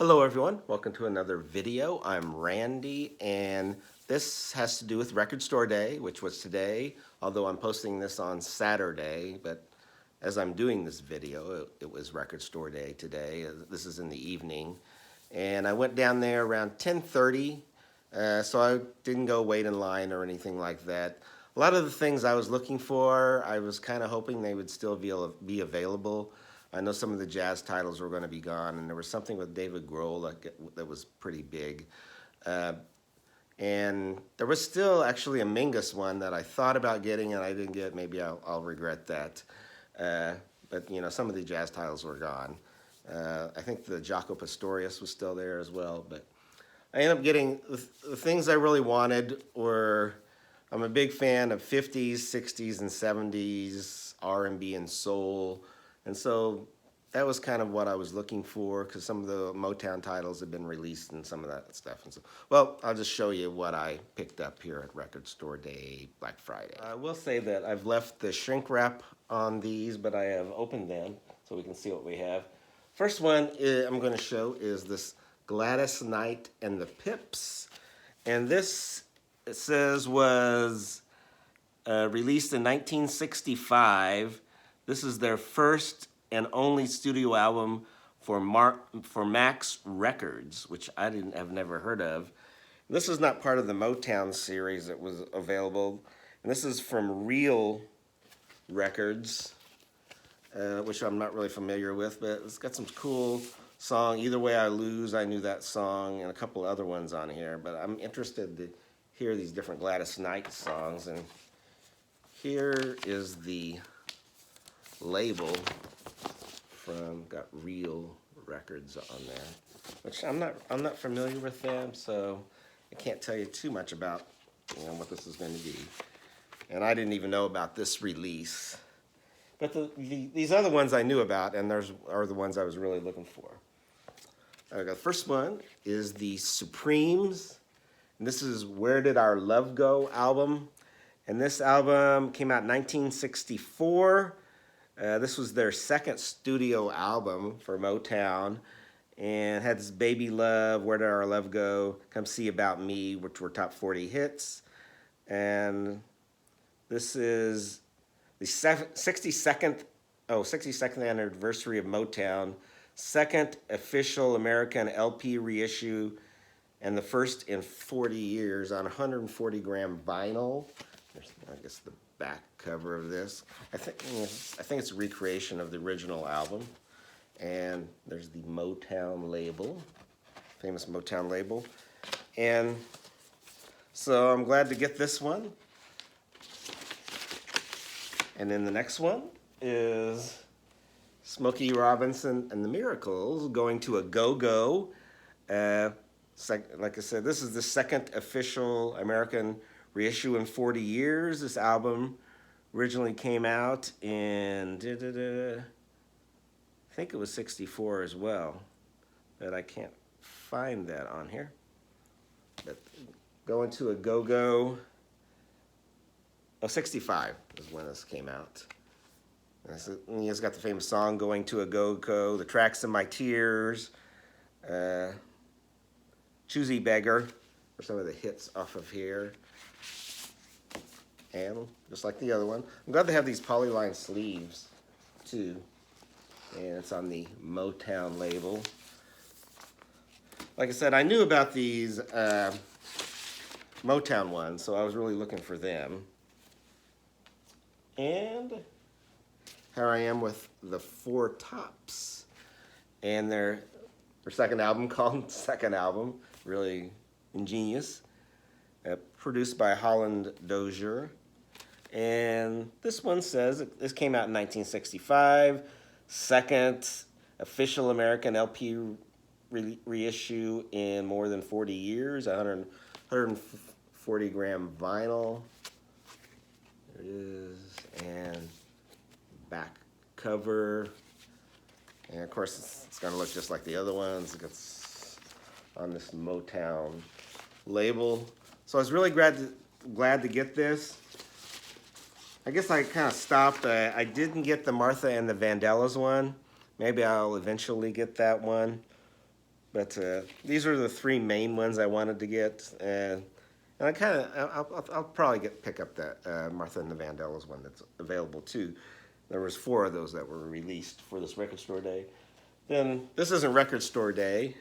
Hello everyone, welcome to another video. I'm Randy and this has to do with Record Store Day, which was today, although I'm posting this on Saturday, but as I'm doing this video, it was Record Store Day today. This is in the evening. And I went down there around 10:30, so I didn't go wait in line or anything like that. A lot of the things I was looking for, I was kind of hoping they would still be available. I know some of the jazz titles were going to be gone, and there was something with David Grohl that was pretty big. Uh, and there was still actually a Mingus one that I thought about getting and I didn't get. Maybe I'll regret that. But you know, some of the jazz titles were gone. I think the Jaco Pastorius was still there as well. But I ended up getting the things I really wanted were. I'm a big fan of 50s, 60s, and 70s R&B and soul. And so that was kind of what I was looking for because some of the Motown titles had been released and some of that stuff. And so, well, I'll just show you what I picked up here at Record Store Day, Black Friday. I will say that I've left the shrink wrap on these, but I have opened them so we can see what we have. First one I'm going to show is this Gladys Knight and the Pips. And this, it says, was released in 1965. This is their first and only studio album for Max Records, which have never heard of. This is not part of the Motown series that was available. And this is from Real Records, which I'm not really familiar with, but it's got some cool song. Either Way I Lose, I knew that song, and a couple other ones on here. But I'm interested to hear these different Gladys Knight songs. And here is the label got Real Records on there, which I'm not familiar with them, so I can't tell you too much about what this is going to be. And I didn't even know about this release, but these other ones I knew about, and are the ones I was really looking for. The first one is the Supremes, and this is Where Did Our Love Go album, and this album came out in 1964. This was their second studio album for Motown, and had this Baby Love, Where Did Our Love Go, Come See About Me, which were top 40 hits. And this is the 62nd anniversary of Motown, second official American LP reissue, and the first in 40 years on 140-gram vinyl. There's, I guess, the back cover of this. I think it's a recreation of the original album. And there's the Motown label, famous Motown label. And so I'm glad to get this one. And then the next one is Smokey Robinson and the Miracles, Going to a Go-Go. Like I said, this is the second official American reissue in 40 years. This album originally came out in, I think it was 64 as well, but I can't find that on here. But Going to a Go-Go, 65 is when this came out. And it's got the famous song, Going to a Go-Go, The Tracks in My Tears, Choosy Beggar, are some of the hits off of here. And just like the other one, I'm glad they have these polyline sleeves too. And it's on the Motown label. Like I said, I knew about these Motown ones, so I was really looking for them. And here I am with the Four Tops. And their second album, called Second Album, really ingenious. Produced by Holland Dozier. And this one says, this came out in 1965, second official American LP reissue in more than 40 years, 140-gram vinyl. There it is, and back cover. And of course, it's going to look just like the other ones. It's on this Motown label. So I was really glad to get this. I guess I kind of stopped. I didn't get the Martha and the Vandellas one. Maybe I'll eventually get that one. But these are the three main ones I wanted to get, and I'll probably pick up that Martha and the Vandellas one that's available too. There was 4 of those that were released for this record store day. Then this isn't record store day,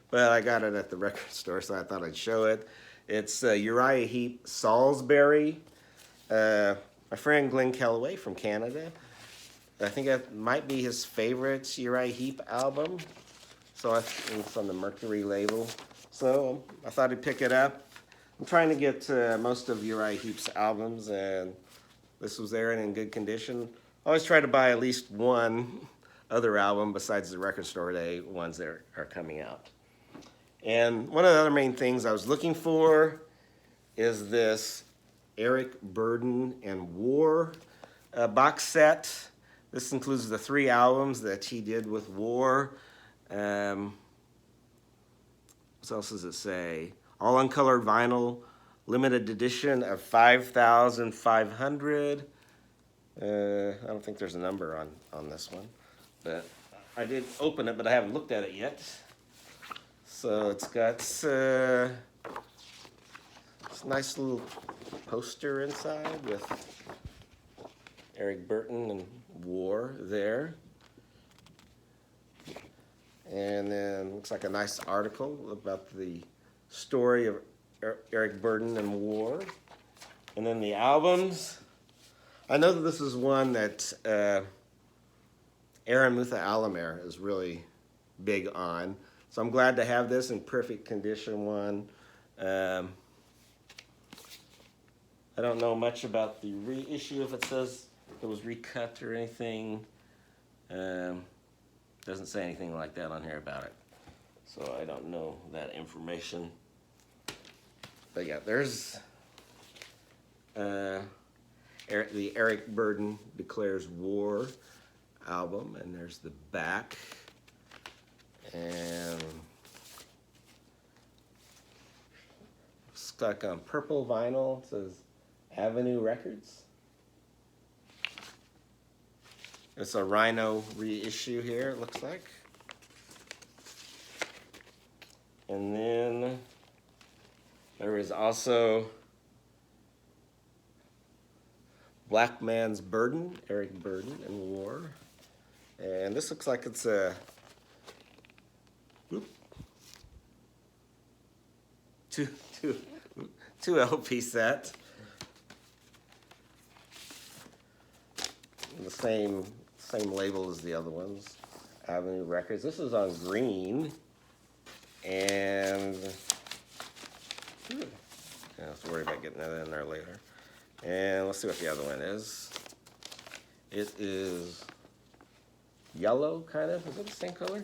but I got it at the record store, so I thought I'd show it. It's Uriah Heep Salisbury. My friend Glenn Kellaway from Canada. I think that might be his favorite Uriah Heep album. So it's on the Mercury label. So I thought I'd pick it up. I'm trying to get most of Uriah Heep's albums, and this was there and in good condition. I always try to buy at least one other album besides the record store day ones that are coming out. And one of the other main things I was looking for is this Eric Burdon and War box set. This includes the 3 albums that he did with War. What else does it say? All uncolored vinyl, limited edition of 5,500. I don't think there's a number on this one, but I did open it, but I haven't looked at it yet. So it's got this nice little poster inside with Eric Burdon and War there. And then looks like a nice article about the story of Eric Burdon and War. And then the albums. I know that this is one that Aaron Mutha Alamere is really big on. So I'm glad to have this in perfect condition one. I don't know much about the reissue, if it says it was recut or anything. Doesn't say anything like that on here about it. So I don't know that information. But yeah, there's the Eric Burdon Declares War album, and there's the back. And it's like on purple vinyl. It says Avenue Records. It's a Rhino reissue here, it looks like. And then there is also Black Man's Burden, Eric Burdon and War. And this looks like it's a two LP set. The same label as the other ones, Avenue Records. This is on green, and I don't have to worry about getting that in there later. And let's see what the other one is. It is yellow, kind of. Is it the same color?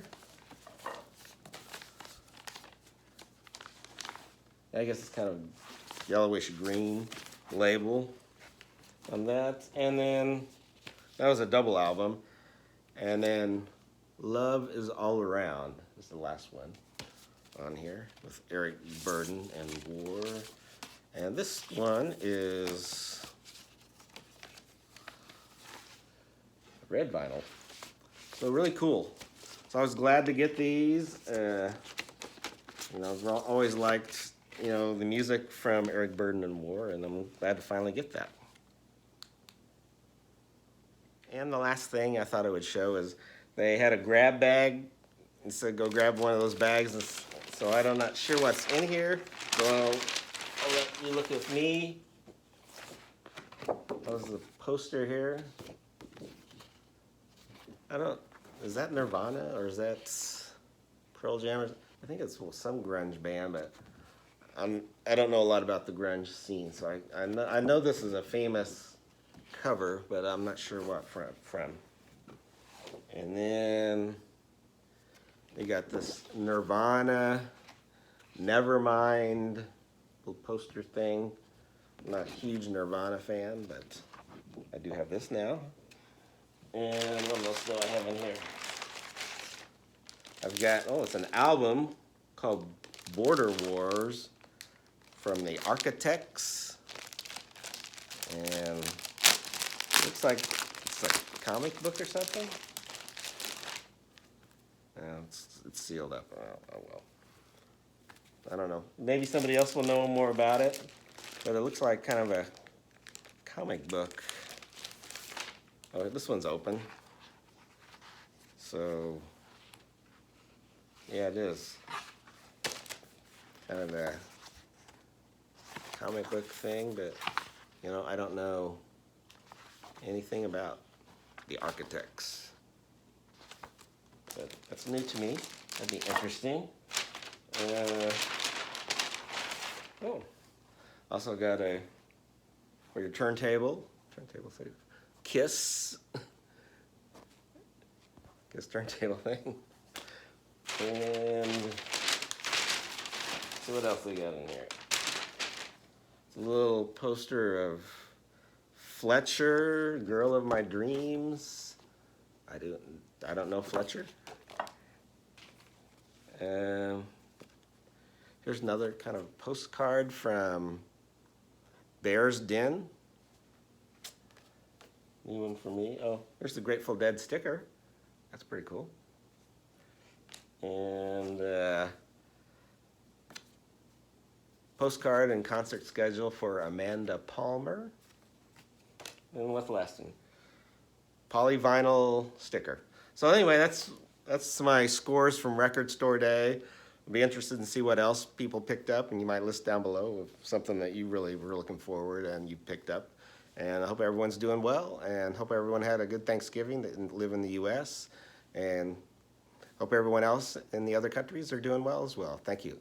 I guess it's kind of yellowish green label on that. And then that was a double album. And then Love Is All Around is the last one on here with Eric Burdon and War. And this one is red vinyl. So really cool. So I was glad to get these. I've always liked, the music from Eric Burdon and War, and I'm glad to finally get that. And the last thing I thought I would show is they had a grab bag. It said go grab one of those bags. And so I'm not sure what's in here. So I'll let you look with me. There's the poster here. Is that Nirvana or is that Pearl Jam? I think it's some grunge band, but I don't know a lot about the grunge scene. So I know this is a famous cover, but I'm not sure what from. And then they got this Nirvana, Nevermind little poster thing. I'm not a huge Nirvana fan, but I do have this now. And what else do I have in here? I've got, it's an album called Border Wars from the Architects. And it looks like it's like a comic book or something. It's it's sealed up. Oh well. I don't know. Maybe somebody else will know more about it. But it looks like kind of a comic book. Oh, this one's open. So, yeah, it is. Kind of a comic book thing, but, you know, I don't know anything about the architects. But that's new to me. That'd be interesting. Oh, also got a, for your turntable thing. Kiss turntable thing. And see what else we got in here. It's a little poster of Fletcher, Girl of My Dreams. I don't know Fletcher. Here's another kind of postcard from Bear's Den. New one for me. Oh, there's the Grateful Dead sticker. That's pretty cool. And postcard and concert schedule for Amanda Palmer. And what's the last one? Polyvinyl sticker. So anyway, that's my scores from Record Store Day. I'll be interested in see what else people picked up, and you might list down below of something that you really were looking forward and you picked up. And I hope everyone's doing well, and hope everyone had a good Thanksgiving that live in the U.S. And hope everyone else in the other countries are doing well as well. Thank you.